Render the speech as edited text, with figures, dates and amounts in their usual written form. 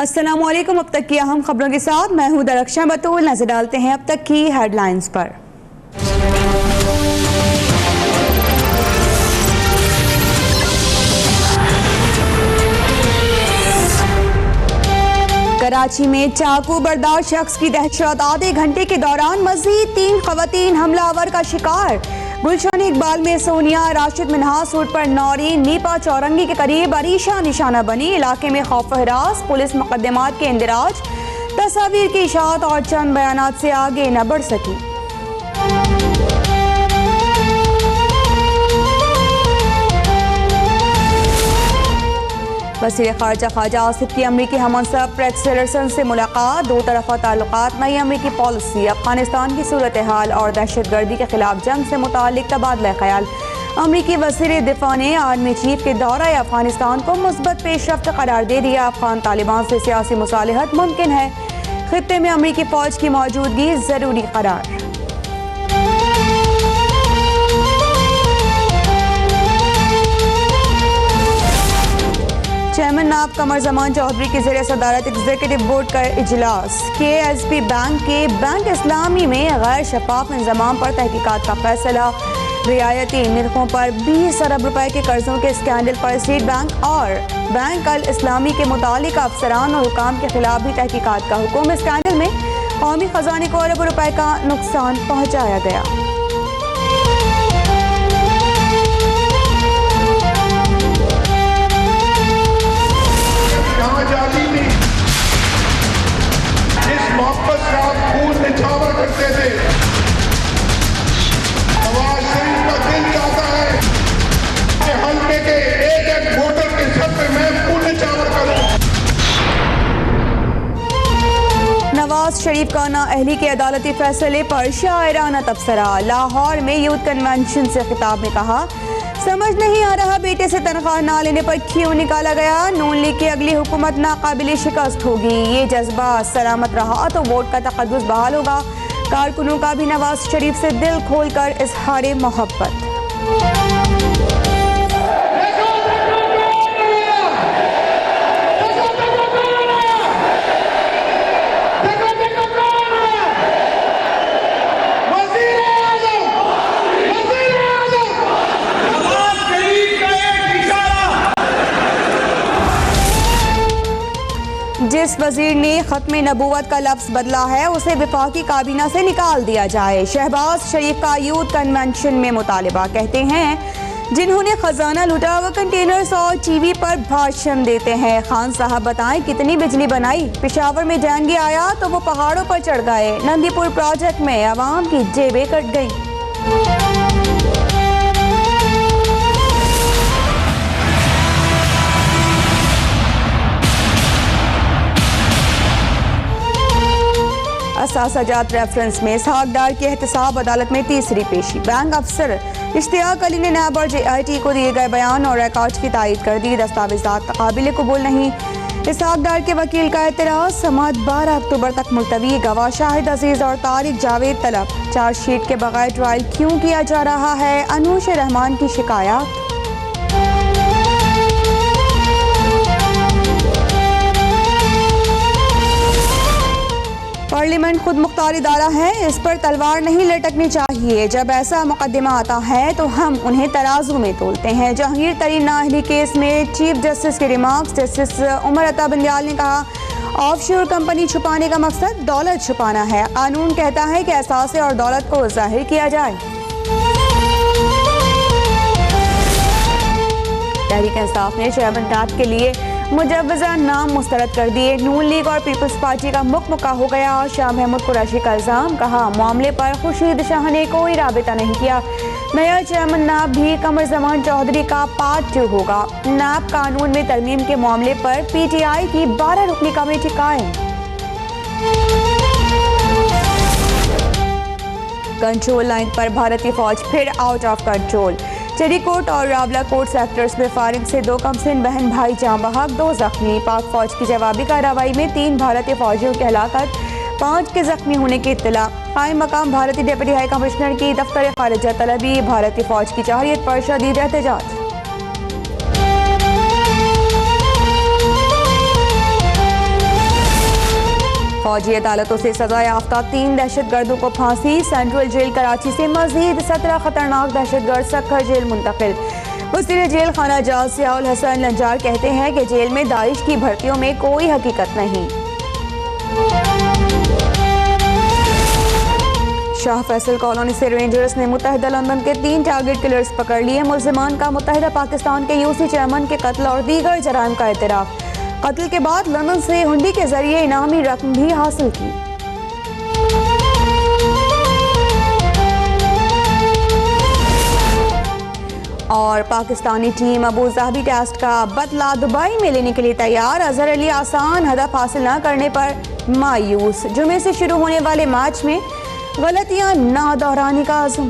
अस्सलामुअलैकुम। अब तक की अहम खबरों के साथ मैं हूं दरख्शां बतूल। नजर डालते हैं अब तक की हेडलाइंस पर। कराची में चाकू बरदार शख्स की दहशत, आधे घंटे के दौरान मजीद 3 खवातीन हमलावर का शिकार। गुलशन इकबाल में सोनिया, राशिद मिन्हास रोड पर नौरीन, नीपा चौरंगी के करीब अरीशा निशाना बनी। इलाके में खौफ हिरास, पुलिस मुकदमात के इंदिराज, तस्वीर की इशाअत और चंद बयानात से आगे न बढ़ सकी। वज़ीर ख़ारजा ख्वाजा आसिफ की अमरीकी हममंसब रेक्स टिलरसन से मुलाकात। दो तरफ़ा ताल्लुकात, नई अमरीकी पॉलिसी, अफगानिस्तान की सूरत हाल और दहशतगर्दी के खिलाफ जंग से मुताल्लिक तबादला ख्याल। अमरीकी वज़ीर दिफा ने आर्मी चीफ के दौरे अफगानिस्तान को मुस्बत पेशरफ्त करार दे दिया। अफगान तालिबान से सियासी मुसालहत मुमकिन है, खित्ते में अमरीकी फ़ौज की मौजूदगी ज़रूरी करार। चेयरमैन नाब कमर जमान चौधरी की ज़रिए सदारत एग्जीक्यूटिव बोर्ड का इजलास। KSB बैंक के बैंक इस्लामी में गैर शफाफ इंतजाम पर तहकीकात का फैसला। रियायती निर्खों पर 20 अरब रुपए के कर्जों के स्कैंडल पर स्टेट बैंक और बैंक अल इस्लामी के मुतालिक अफसरान और हुकाम के खिलाफ भी तहकीकात का हुक्म। स्कैंडल में कौमी खजाने को अरबों रुपए का नुकसान पहुँचाया गया। मोहब्बत से आप खून निछावर करते थे, नवाज शरीफ का दिल चाहता है कि हल्के के एक वोटर के सर पे मैं खून निछावर करूं। नवाज शरीफ का नाअहली के अदालती फैसले पर शायराना तबसरा। लाहौर में यूथ कन्वेंशन से खिताब में कहा, समझ नहीं आ रहा बेटे से तनख्वाह ना लेने पर क्यों निकाला गया। नून लीग की अगली हुकूमत नाकाबिल शिकस्त होगी। ये जज्बा सलामत रहा तो वोट का तकद्दुस बहाल होगा। कारकुनों का भी नवाज शरीफ से दिल खोलकर इजहार मोहब्बत। जिस वजीर ने खत्म नबूवत का लफ्ज बदला है उसे वफाकी काबीना से निकाल दिया जाए। शहबाज शरीफ का यूथ कन्वेंशन में मुतालिबा। कहते हैं जिन्होंने खजाना लूटा वो कंटेनर्स और टीवी पर भाषण देते हैं। खान साहब बताएं कितनी बिजली बनाई। पेशावर में डेंगू आया तो वो पहाड़ों पर चढ़ गए। नंदीपुर प्रोजेक्ट में आवाम की जेबें कट गई। असासाजात रेफरेंस में इसहाक के एहतसाब अदालत में तीसरी पेशी। बैंक अफसर इश्तियाक अली ने नैब और JIT को दिए गए बयान और रिकॉर्ड की तायीद कर दी। दस्तावेजात काबिल कबूल नहीं। इसहाक के वकील का एतराज़, समाअत 12 अक्टूबर तक मुलतवी। गवाह शाहिद अजीज और तारिक जावेद तलब। चार्जशीट के बगैर ट्रायल क्यों किया जा रहा है, अनूश रहमान की शिकायत। पार्लियामेंट खुद मुख्तार इदारा है, इस पर तलवार नहीं लटकनी चाहिए। जब ऐसा मुकदमा आता है तो हम उन्हें तराजू में तोलते हैं। जहांगीर तरीन नाअहली केस में चीफ जस्टिस के रिमार्क्स। जस्टिस उमर अता बंदियाल ने कहा, ऑफशोर कंपनी छुपाने का मकसद दौलत छुपाना है। कानून कहता है कि एहसास और दौलत को जाहिर किया जाए। तहरीक इंसाफ ने चेयरमैन नाब के लिए मुजव्वज़ा नाम मुस्तरद कर दिए। नून लीग और पीपल्स पार्टी का मुक्का हो गया। शाह महमूद कुरैशी का इल्ज़ाम, कहा मामले पर खुर्शीद शाह ने कोई राबिता नहीं किया। नया चेयरमैन नाब भी कमर जमान चौधरी का पार्ट 2 होगा। नाब कानून में तरमीम के मामले पर PTI की 12 रुकनी कमेटी कायम। कंट्रोल लाइन पर भारतीय फौज फिर आउट ऑफ कंट्रोल। चेरीकोट और रावला कोट सेक्टर्स में फायरिंग से 2 कमसिन बहन भाई जान बहक, 2 जख्मी। पाक फौज की जवाबी कार्रवाई में 3 भारतीय फौजियों की हलाकत, 5 के जख्मी होने की इत्तला। कायम मकाम भारतीय डिप्टी हाई कमिश्नर की दफ्तर खारिजा तलबी। भारतीय फौज की जाहिरियत पर शदीद एहतजाज। फौजी अदालतों से सजा याफ्ता 3 दहशतगर्दों को फांसी। सेंट्रल जेल कराची से मजीद 17 खतरनाक दहशतगर्द सक्खर जेल मुंतकिल। वज़ीर जेल खाना जाज सियाउल हसन लंजार कहते हैं कि जेल में दाइश की भर्तियों में कोई हकीकत नहीं। शाह फैसल कॉलोनी से रेंजर्स ने मुत्तहिदा लंदन के 3 टारगेट किलर्स पकड़ लिए। मुल्जिमान का मुत्तहिदा पाकिस्तान के यूसी चेयरमैन के कत्ल और दीगर जराइम का एतराफ़। कत्ल के बाद लंदन से हुंडी के जरिए इनामी रकम भी हासिल की। और Pakistani team Abu Dhabi test का बदला दुबई में लेने के लिए तैयार। अजहर अली आसान हदफ हासिल न करने पर मायूस। जुमे से शुरू होने वाले मैच में गलतियां ना दोहराने का आज़म।